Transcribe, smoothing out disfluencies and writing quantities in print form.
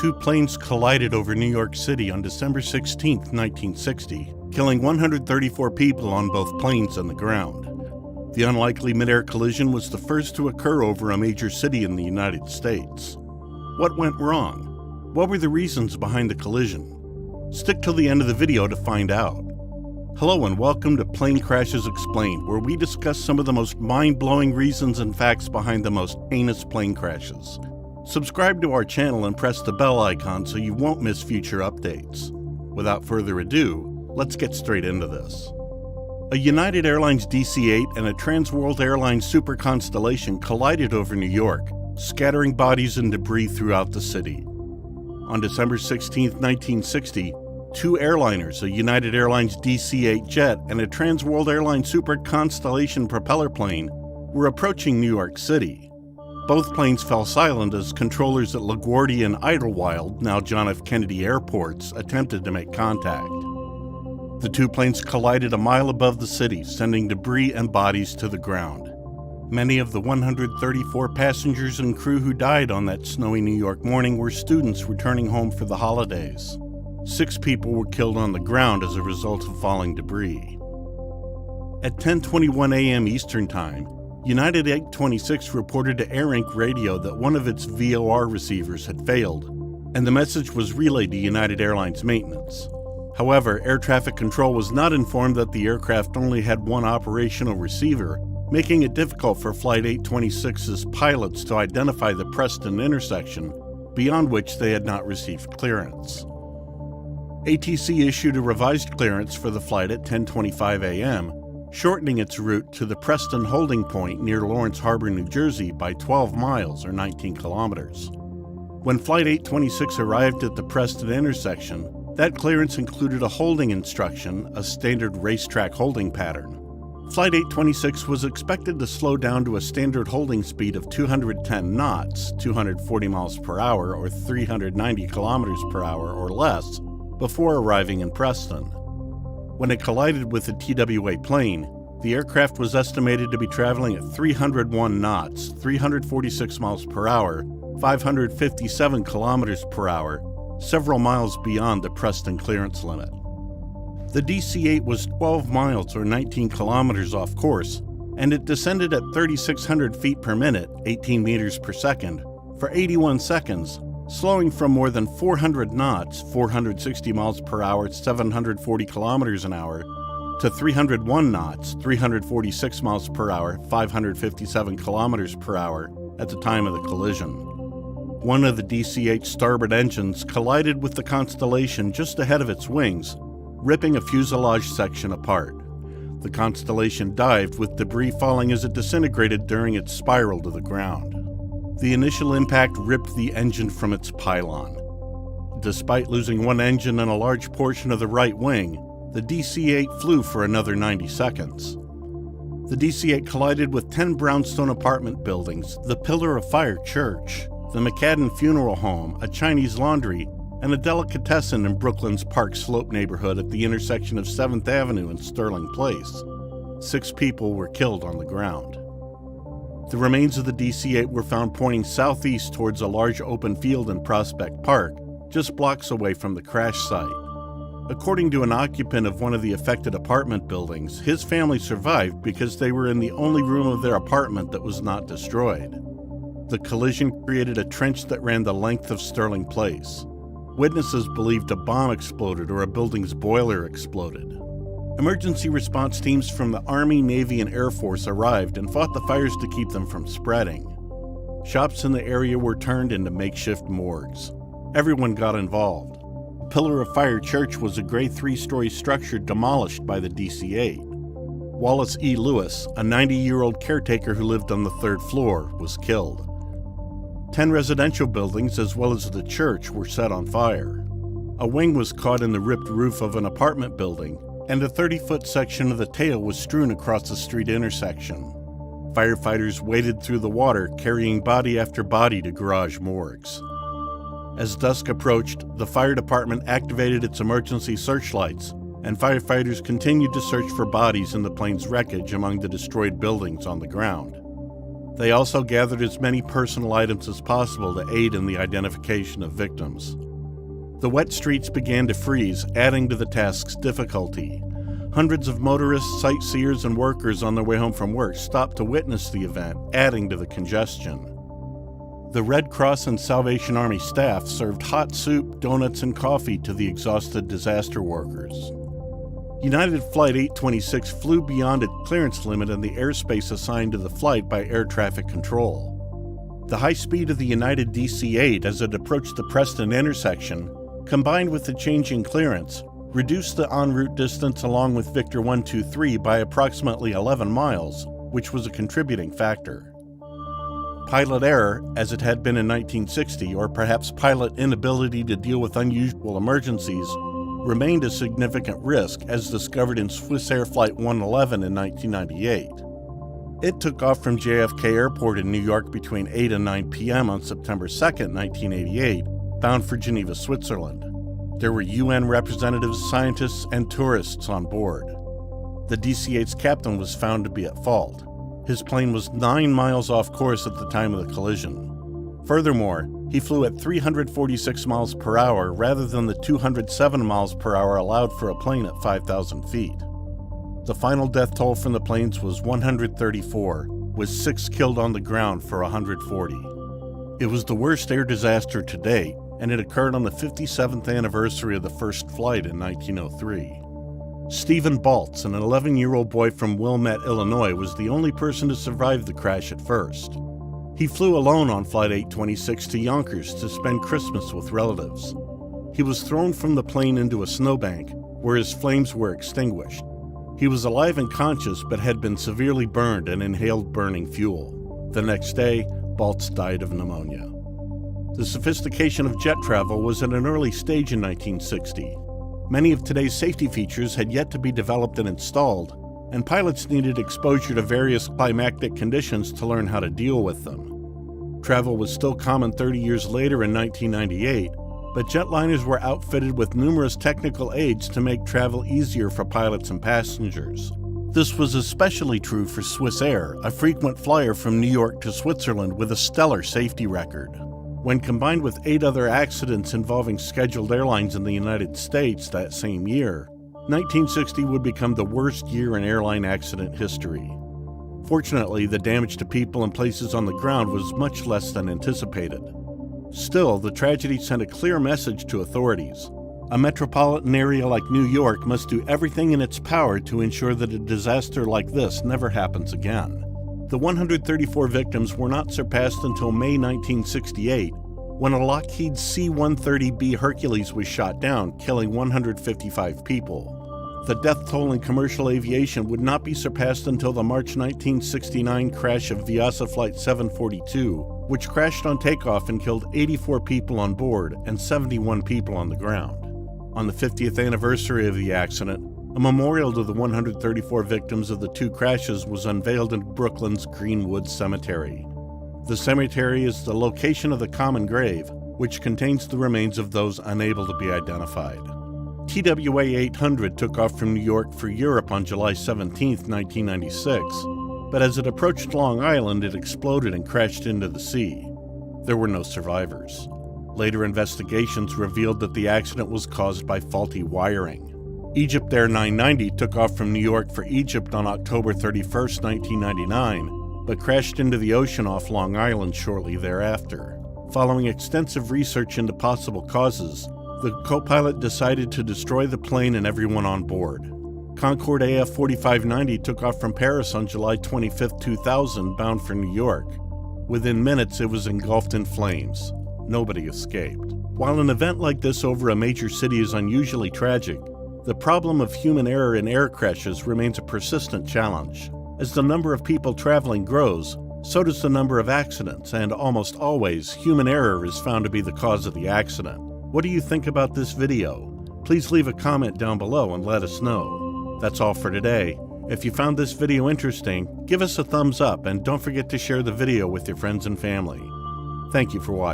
two planes collided over New York City on December 16, 1960, killing 134 people on both planes and the ground. The unlikely mid-air collision was the first to occur over a major city in the United States. What went wrong? What were the reasons behind the collision? Stick till the end of the video to find out. Hello and welcome to Plane Crashes Explained, where we discuss some of the most mind-blowing reasons and facts behind the most heinous plane crashes. Subscribe to our channel and press the bell icon so you won't miss future updates. Without further ado, let's get straight into this. A United Airlines DC-8 and a Transworld Airlines Super Constellation collided over New York, scattering bodies and debris throughout the city. On December 16, 1960, two airliners, a United Airlines DC-8 jet and a Transworld Airlines Super Constellation propeller plane, were approaching New York City. Both planes fell silent as controllers at LaGuardia and Idlewild, now John F. Kennedy airports, attempted to make contact. The two planes collided a mile above the city, sending debris and bodies to the ground. Many of the 134 passengers and crew who died on that snowy New York morning were students returning home for the holidays. 6 people were killed on the ground as a result of falling debris. At 10:21 a.m. Eastern Time, United 826 reported to AirInc Radio that one of its VOR receivers had failed, and the message was relayed to United Airlines maintenance. However, air traffic control was not informed that the aircraft only had one operational receiver, making it difficult for Flight 826's pilots to identify the Preston intersection, beyond which they had not received clearance. ATC issued a revised clearance for the flight at 10:25 a.m., shortening its route to the Preston holding point near Lawrence Harbor, New Jersey by 12 miles or 19 kilometers. When Flight 826 arrived at the Preston intersection, that clearance included a holding instruction, a standard racetrack holding pattern. Flight 826 was expected to slow down to a standard holding speed of 210 knots, 240 miles per hour or 390 kilometers per hour or less, before arriving in Preston. When it collided with the TWA plane, the aircraft was estimated to be traveling at 301 knots, 346 miles per hour, 557 kilometers per hour, several miles beyond the Preston clearance limit. The DC-8 was 12 miles or 19 kilometers off course, and it descended at 3,600 feet per minute, 18 meters per second, for 81 seconds, slowing from more than 400 knots, 460 miles per hour, 740 kilometers an hour, to 301 knots, 346 miles per hour, 557 kilometers per hour at the time of the collision. One of the DC-8's starboard engines collided with the Constellation just ahead of its wings, ripping a fuselage section apart. The Constellation dived, with debris falling as it disintegrated during its spiral to the ground. The initial impact ripped the engine from its pylon. Despite losing one engine and a large portion of the right wing, the DC-8 flew for another 90 seconds. The DC-8 collided with 10 brownstone apartment buildings, the Pillar of Fire Church, the McCadden Funeral Home, a Chinese laundry, and a delicatessen in Brooklyn's Park Slope neighborhood at the intersection of 7th Avenue and Sterling Place. 6 people were killed on the ground. The remains of the DC-8 were found pointing southeast towards a large open field in Prospect Park, just blocks away from the crash site. According to an occupant of one of the affected apartment buildings, his family survived because they were in the only room of their apartment that was not destroyed. The collision created a trench that ran the length of Sterling Place. Witnesses believed a bomb exploded or a building's boiler exploded. Emergency response teams from the Army, Navy, and Air Force arrived and fought the fires to keep them from spreading. Shops in the area were turned into makeshift morgues. Everyone got involved. Pillar of Fire Church was a gray 3-story structure demolished by the DC-8. Wallace E. Lewis, a 90-year-old caretaker who lived on the 3rd floor, was killed. 10 residential buildings as well as the church were set on fire. A wing was caught in the ripped roof of an apartment building, and a 30-foot section of the tail was strewn across the street intersection. Firefighters waded through the water, carrying body after body to garage morgues. As dusk approached, the fire department activated its emergency searchlights, and firefighters continued to search for bodies in the plane's wreckage among the destroyed buildings on the ground. They also gathered as many personal items as possible to aid in the identification of victims. The wet streets began to freeze, adding to the task's difficulty. Hundreds of motorists, sightseers, and workers on their way home from work stopped to witness the event, adding to the congestion. The Red Cross and Salvation Army staff served hot soup, donuts, and coffee to the exhausted disaster workers. United Flight 826 flew beyond its clearance limit in the airspace assigned to the flight by air traffic control. The high speed of the United DC-8 as it approached the Preston intersection, combined with the changing clearance, reduced the en route distance along with Victor 123 by approximately 11 miles, which was a contributing factor. Pilot error, as it had been in 1960, or perhaps pilot inability to deal with unusual emergencies, remained a significant risk, as discovered in Swissair Flight 111 in 1998. It took off from JFK Airport in New York between 8 and 9 p.m. on September 2, 1988, bound for Geneva, Switzerland. There were UN representatives, scientists, and tourists on board. The DC-8's captain was found to be at fault. His plane was 9 miles off course at the time of the collision. Furthermore, he flew at 346 miles per hour rather than the 207 miles per hour allowed for a plane at 5,000 feet. The final death toll from the planes was 134, with 6 killed on the ground for 140. It was the worst air disaster to date, and it occurred on the 57th anniversary of the first flight in 1903. Stephen Baltz, an 11-year-old boy from Wilmette, Illinois, was the only person to survive the crash at first. He flew alone on Flight 826 to Yonkers to spend Christmas with relatives. He was thrown from the plane into a snowbank, where his flames were extinguished. He was alive and conscious, but had been severely burned and inhaled burning fuel. The next day, Baltz died of pneumonia. The sophistication of jet travel was at an early stage in 1960. Many of today's safety features had yet to be developed and installed, and pilots needed exposure to various climatic conditions to learn how to deal with them. Travel was still common 30 years later in 1998, but jetliners were outfitted with numerous technical aids to make travel easier for pilots and passengers. This was especially true for Swissair, a frequent flyer from New York to Switzerland with a stellar safety record. When combined with 8 other accidents involving scheduled airlines in the United States that same year, 1960 would become the worst year in airline accident history. Fortunately, the damage to people and places on the ground was much less than anticipated. Still, the tragedy sent a clear message to authorities. A metropolitan area like New York must do everything in its power to ensure that a disaster like this never happens again. The 134 victims were not surpassed until May 1968, when a Lockheed C-130B Hercules was shot down, killing 155 people. The death toll in commercial aviation would not be surpassed until the March 1969 crash of Viasa Flight 742, which crashed on takeoff and killed 84 people on board and 71 people on the ground. On the 50th anniversary of the accident, a memorial to the 134 victims of the 2 crashes was unveiled in Brooklyn's Greenwood Cemetery. The cemetery is the location of the common grave, which contains the remains of those unable to be identified. TWA 800 took off from New York for Europe on July 17, 1996, but as it approached Long Island, it exploded and crashed into the sea. There were no survivors. Later investigations revealed that the accident was caused by faulty wiring. Egypt Air 990 took off from New York for Egypt on October 31, 1999, but crashed into the ocean off Long Island shortly thereafter. Following extensive research into possible causes, the co-pilot decided to destroy the plane and everyone on board. Concorde AF 4590 took off from Paris on July 25, 2000, bound for New York. Within minutes, it was engulfed in flames. Nobody escaped. While an event like this over a major city is unusually tragic, the problem of human error in air crashes remains a persistent challenge. As the number of people traveling grows, so does the number of accidents, and almost always, human error is found to be the cause of the accident. What do you think about this video? Please leave a comment down below and let us know. That's all for today. If you found this video interesting, give us a thumbs up and don't forget to share the video with your friends and family. Thank you for watching.